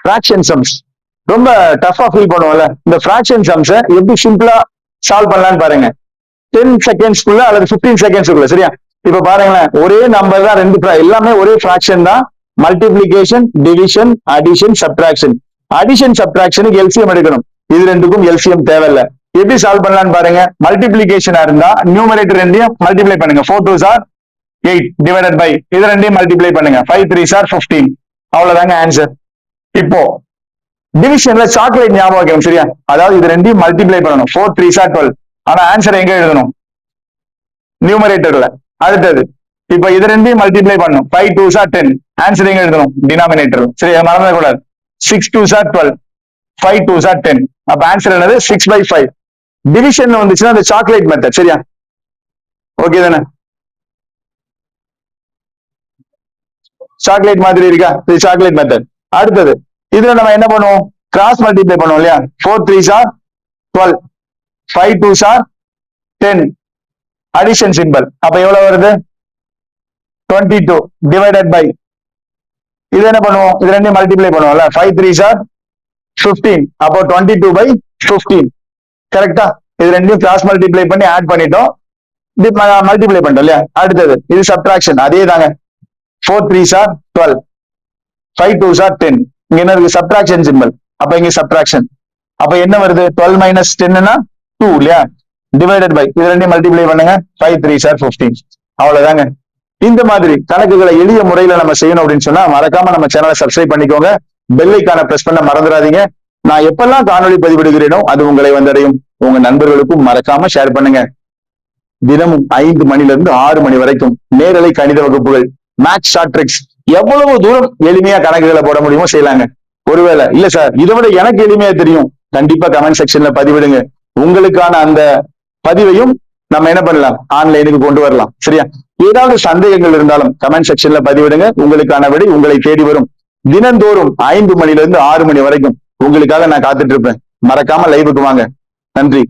Fraction sums ரொம்ப டஃபா feel பண்ணுவோம்ல, இந்த ஃபிராக்ஷன் சம்ஸை எப்படி சிம்பிளா சால்வ் பண்ணலாம்னு பாருங்க. 10 செகண்ட்ஸ்க்குள்ள அல்லது 15 செகண்ட்ஸ்க்குள்ள. சரியா? இப்ப பாருங்களேன், ஒரே நம்பர் தான் எல்லாமே ஒரே ஃபிராக்ஷன் தான். Multiplication, division, addition, subtraction. Addition சப்ட்ராக்ஷனுக்கு எல்சிஎம் எடுக்கணும். இது ரெண்டுக்கும் எல்சிஎம் தேவையில்லை. எப்படி சால்வ் பண்ணலாம்னு பாருங்க. மல்டிபிளிகேஷனா இருந்தா நியூமரேட்டர் ரெண்டையும் மல்டிப்ளை பண்ணுங்க. 4 2s are 8 டிவைடட் பை இது ரெண்டையும் மல்டிப்ளை பண்ணுங்க. 5 3s are 15. அவ்வளவுதாங்க ஆன்சர். இப்போ டிவிஷன்ல சாக்லேட் ஞாபகம் வைக்கணும். சரியா? அதாவது இது ரெண்டையும் மல்டிப்ளை பண்ணணும். 4 3s are 12. ஆனா ஆன்சர் எங்க எழுதணும்? நியூமரேட்டர்ல. அடுத்தது இப்ப இது ரெண்டையும் மல்டிப்ளை பண்ணணும். 5 2s are 10. ஆன்சர் எங்க எழுதணும்? டினாமினேட்டர். சரி, மறந்துடக்கூடாது. 6 2s are 12. 5 2s are 10. அப்ப ஆன்சர் என்னது? 6/5. டிவிஷன் வந்துச்சுன்னா அந்த சாக்லேட் மெத்தட். சரியா? ஓகே தானே? சாக்லேட் மாதிரி இருக்கா? இது சாக்லேட் மெத்தட். அடுத்தது இதுல நம்ம என்ன பண்ணுவோம்? கிராஸ் மல்டிப்ளை பண்ணுவோம் இல்லையா? 4 3s are 12. 5 2s are 10. Addition simple. அப்ப எவ்வளவு வருது? 22 டிவைடட் பை இது என்ன பண்ணுவோம்? இது ரெண்டையும் மல்டிப்ளை பண்ணுவோம்ல. 5 3s are 15. அப்போ 22/15. கரெக்டா? இது ரெண்டையும் கிராஸ் மல்டிப்ளை பண்ணி ஆட் பண்ணிட்டோம், மல்டிப்ளை பண்ணிட்டோம் இல்லையா? அடுத்தது இது சப்ட்ராக்ஷன். அதே தாங்க. 4 3s are 12. 5 2s are 10. இங்க என்ன இருக்கு? Subtraction simple. அப்ப இங்க சப்ட்ராக்ஷன். அப்ப என்ன வருது? 12 minus 10 2 இல்லையா? டிவைடட் பை இது ரெண்டையும் மல்டிப்ளை பண்ணுங்க. 5 3s are 15. அவ்வளவுதாங்க. இந்த மாதிரி கணக்குகளை எளிய முறையில நம்ம செய்யணும் அப்படின்னு சொன்னா மறக்காம நம்ம சேனலை சப்ஸ்கிரைப் பண்ணிக்கோங்க. பெல் ஐகானை பிரஸ் பண்ண மறந்துடாதீங்க. நான் எப்பெல்லாம் காணொலி பதிவிடுகிறேனோ அது உங்களை வந்தடையும். உங்க நண்பர்களுக்கும் மறக்காம ஷேர் பண்ணுங்க. தினமும் 5 மணிலிருந்து 6 மணி வரைக்கும் நேரலை கணித வகுப்புகள், மேத்ஸ் ஷார்ட் ட்ரிக்ஸ். எவ்வளவு தூரம் எளிமையா கணக்குகளை போட முடியுமோ செய்யலாங்க. ஒருவேளை இல்ல சார் இதை விட எனக்கு எளிமையா தெரியும், கண்டிப்பா கமெண்ட் செக்ஷன்ல பதிவிடுங்க. உங்களுக்கான அந்த பதிவையும் நம்ம என்ன பண்ணலாம்? ஆன்லைனுக்கு கொண்டு வரலாம். சரியா? ஏதாவது சந்தேகங்கள் இருந்தாலும் கமெண்ட் செக்ஷன்ல பதிவிடுங்க. உங்களுக்கான விடை உங்களை தேடி வரும். தினந்தோறும் 5 மணிலிருந்து 6 மணி வரைக்கும் உங்களுக்காக நான் காத்துட்டு இருப்பேன். மறக்காம லைவுக்கு வாங்க. நன்றி.